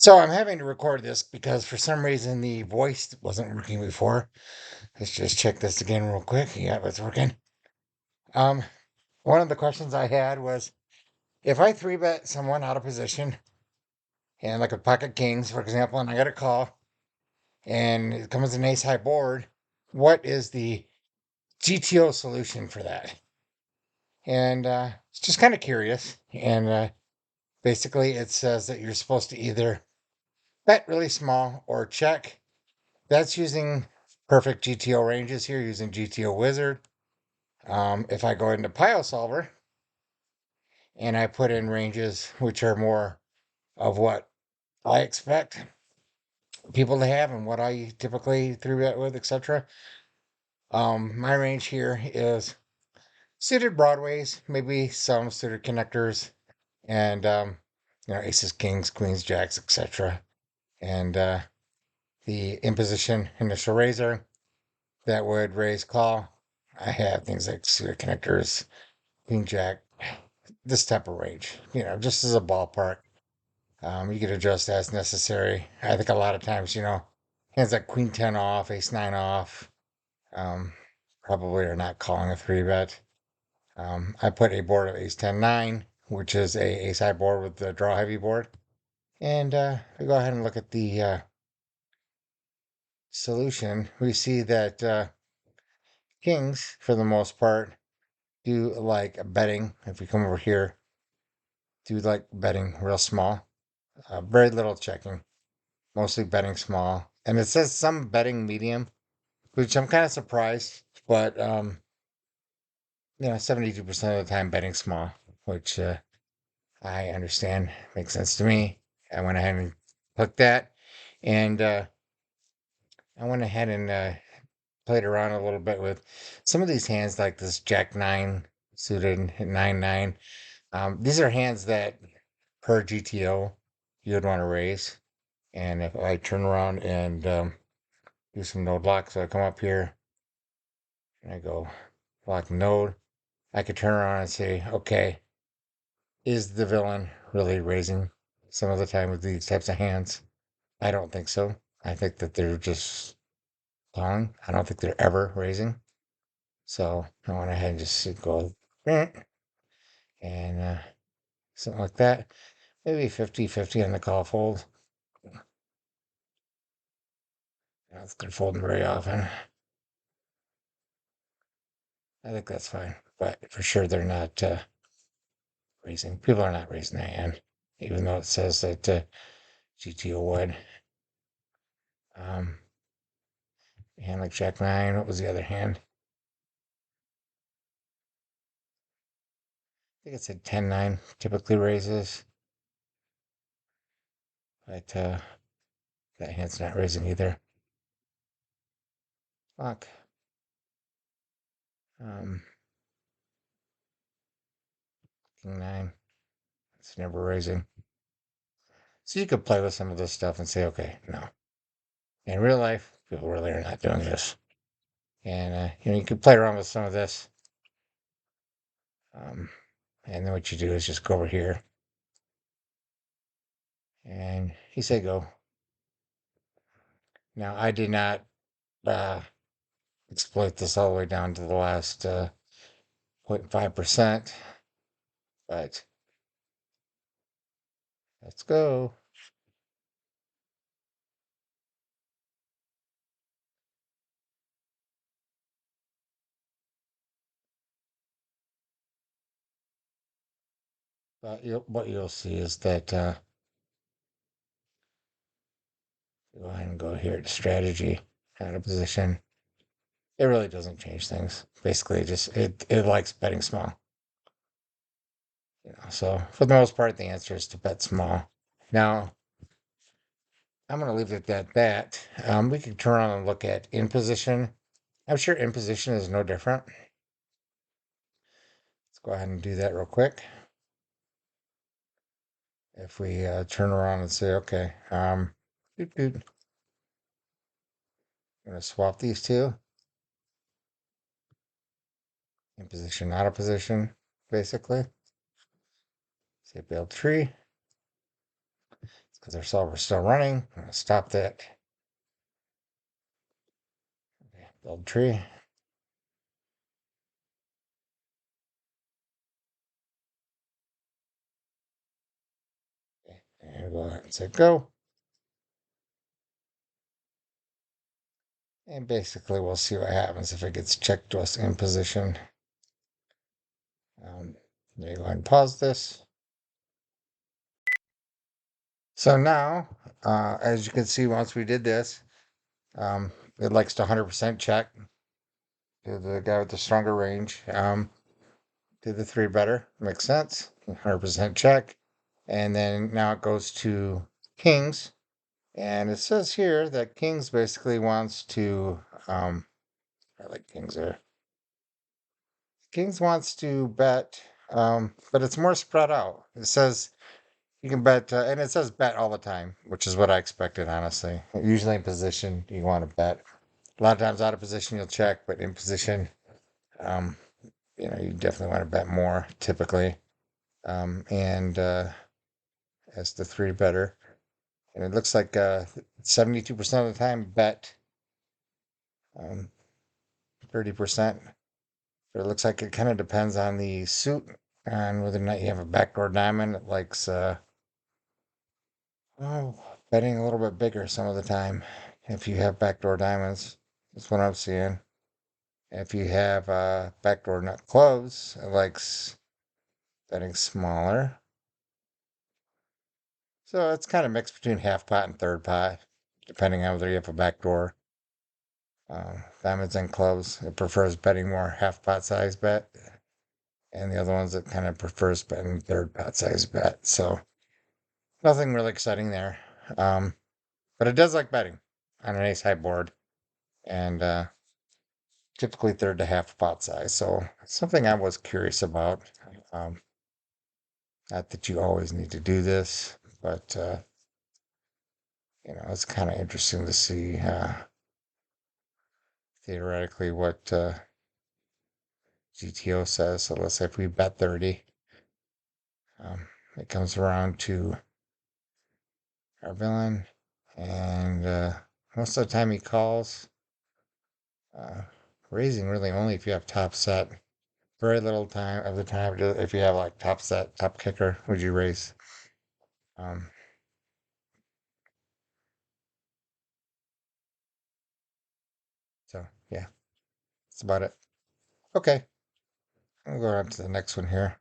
So I'm having to record this because for some reason the voice wasn't working before. Let's just check this again real quick. Yeah, it's working. Um, One of the questions I had was if I three bet someone out of position and like a pocket kings, for example, and I got a call and it comes an ace high board, what is the GTO solution for that? And it's just kind of curious. And basically, it says that you're supposed to either bet really small or check. That's using perfect GTO ranges here using GTO Wizard. If I go into Pile Solver and I put in ranges which are more of what I expect people to have and what I typically three bet with, etc. My range here is suited broadways, maybe some suited connectors, and aces, kings, queens, jacks, etc. And the imposition initial raiser that would raise call. I have things like suited connectors, queen jack, this type of range, just as a ballpark. You could adjust as necessary. I think a lot of times, hands like queen 10 off, ace 9 off, um, probably are not calling a three bet. I put a board of ace 10 9, which is a ace high board with the draw heavy board. And we go ahead and look at the solution. We see that kings, for the most part, do like betting. If we come over here, do like betting real small, very little checking, mostly betting small. And it says some betting medium, which I'm kind of surprised, but 72% of the time betting small, which I understand makes sense to me. I went ahead and clicked that, and I went ahead and played around a little bit with some of these hands, like this Jack 9 suited 9 9. These are hands that per GTO you would want to raise. And if I turn around and do some node lock, so I come up here and I go lock node, I could turn around and say, okay, is the villain really raising some of the time with these types of hands? I don't think so. I think that they're just calling. I don't think they're ever raising. So I went ahead and just go and something like that. Maybe 50-50 on the call fold. That's good folding very often. I think that's fine. But for sure, they're not raising. People are not raising that hand, even though it says that GTO would. Um, Hand like Jack 9. What was the other hand? I think it said 10-9 typically raises. But that hand's not raising either. Fuck. Um, King 9. It's never raising. So you could play with some of this stuff and say, okay, no. In real life, people really are not doing this. And, you could play around with some of this. Um, and then what you do is just go over here. And he said go. Now, I did not exploit this all the way down to the last 0.5%, but let's go. But what you'll see is that go ahead and go here to strategy, out of position. It really doesn't change things. Basically, it likes betting small. So for the most part, the answer is to bet small. Now, I'm going to leave it at that. We can turn on and look at in position. I'm sure in position is no different. Let's go ahead and do that real quick. If we turn around and say, okay, I'm going to swap these two. In position, out of position, basically. Say build tree. because our solver's still running. I'm gonna stop that. Okay, build tree. Okay, and go ahead and say go. And basically we'll see what happens if it gets checked to us in position. Let me go ahead and pause this. So now, as you can see, once we did this, it likes to 100% check. To the guy with the stronger range. Did the three better. Makes sense. 100% check. And then now it goes to kings. And it says here that kings basically wants to, I like kings there. Kings wants to bet, but it's more spread out. It says you can bet, and it says bet all the time, which is what I expected, honestly. Usually in position, you want to bet. A lot of times out of position, you'll check, but in position, um, you definitely want to bet more typically. And as the three better. And it looks like 72% of the time bet, 30%. But it looks like it kind of depends on the suit and whether or not you have a backdoor diamond. It likes betting a little bit bigger some of the time if you have backdoor diamonds. That's what I'm seeing. If you have backdoor nut clubs, it likes betting smaller. So it's kind of mixed between half pot and third pot, depending on whether you have a backdoor. Diamonds and clubs, it prefers betting more half pot size bet, and the other ones it kind of prefers betting third pot size bet. So nothing really exciting there. Um, but it does like betting on an ace high board, and typically third to half pot size. So something I was curious about. Um, Not that you always need to do this, but it's kind of interesting to see theoretically what GTO says. So let's say if we bet 30, it comes around to our villain, and most of the time he calls, uh, raising really only if you have top set. Very little time of the time if you have like top set, top kicker, would you raise? Um, so yeah, that's about it. Okay, I'll go on to the next one here.